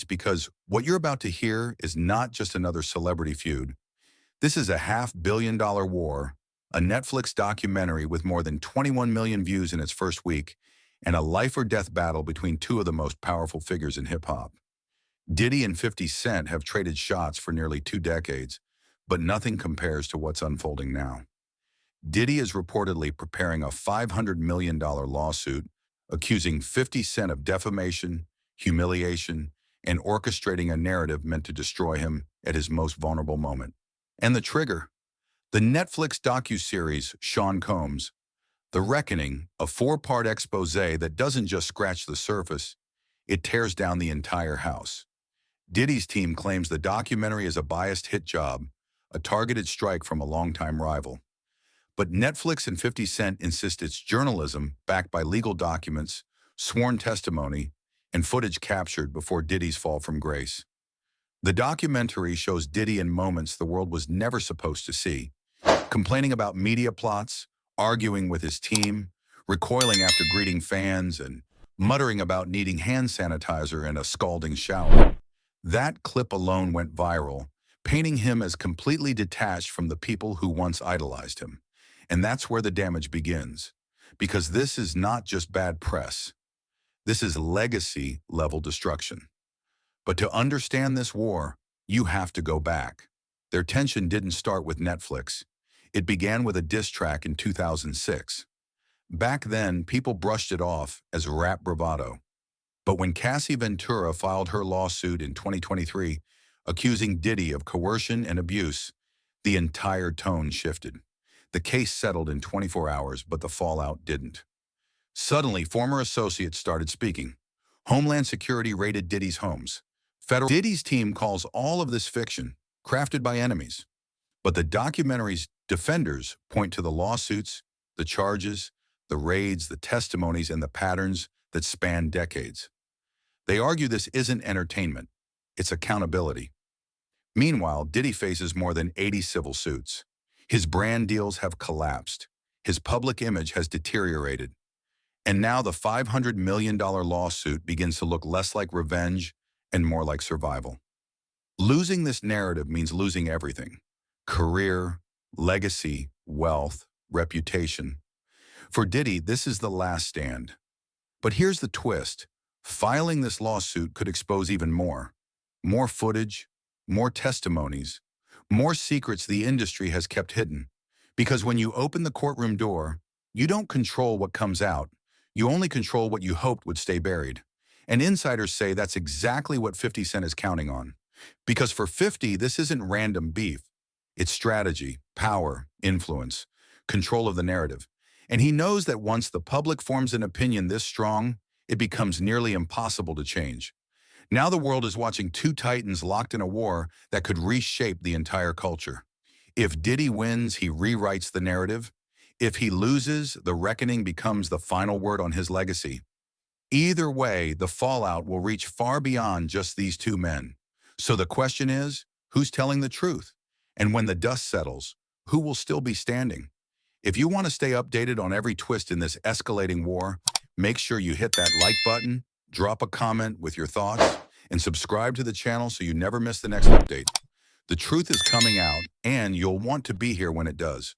seats because what you're about to hear is not just another celebrity feud. This is a $500 million war, a Netflix documentary with more than 21 million views in its first week, and a life-or-death battle between two of the most powerful figures in hip-hop. Diddy and 50 Cent have traded shots for nearly 2 decades, but nothing compares to what's unfolding now. Diddy is reportedly preparing a $500 million lawsuit accusing 50 Cent of defamation, humiliation, and orchestrating a narrative meant to destroy him at his most vulnerable moment. And the trigger? The Netflix docuseries Sean Combs' The Reckoning, a 4-part expose that doesn't just scratch the surface, it tears down the entire house. Diddy's team claims the documentary is a biased hit job, a targeted strike from a longtime rival. But Netflix and 50 Cent insist it's journalism backed by legal documents, sworn testimony, and footage captured before Diddy's fall from grace. The documentary shows Diddy in moments the world was never supposed to see, complaining about media plots, arguing with his team, recoiling after greeting fans, and muttering about needing hand sanitizer and a scalding shower. That clip alone went viral, painting him as completely detached from the people who once idolized him. And that's where the damage begins, because this is not just bad press. This is legacy-level destruction. But to understand this war, you have to go back. Their tension didn't start with Netflix. It began with a diss track in 2006. Back then, people brushed it off as rap bravado. But when Cassie Ventura filed her lawsuit in 2023, accusing Diddy of coercion and abuse, the entire tone shifted. The case settled in 24 hours, but the fallout didn't. Suddenly, former associates started speaking. Homeland Security raided Diddy's homes. Diddy's team calls all of this fiction, crafted by enemies. But the documentary's defenders point to the lawsuits, the charges, the raids, the testimonies, and the patterns that span decades. They argue this isn't entertainment, it's accountability. Meanwhile, Diddy faces more than 80 civil suits. His brand deals have collapsed. His public image has deteriorated. And now the $500 million lawsuit begins to look less like revenge and more like survival. Losing this narrative means losing everything: career, legacy, wealth, reputation. For Diddy, this is the last stand. But here's the twist. Filing this lawsuit could expose even more. More footage, more testimonies, more secrets the industry has kept hidden. Because when you open the courtroom door, you don't control what comes out. You only control what you hoped would stay buried. And insiders say that's exactly what 50 Cent is counting on. Because for 50, this isn't random beef. It's strategy, power, influence, control of the narrative. And he knows that once the public forms an opinion this strong, it becomes nearly impossible to change. Now the world is watching two titans locked in a war that could reshape the entire culture. If Diddy wins, he rewrites the narrative. If he loses, the reckoning becomes the final word on his legacy. Either way, the fallout will reach far beyond just these two men. So the question is, who's telling the truth? And when the dust settles, who will still be standing? If you want to stay updated on every twist in this escalating war, make sure you hit that like button, drop a comment with your thoughts, and subscribe to the channel so you never miss the next update. The truth is coming out, and you'll want to be here when it does.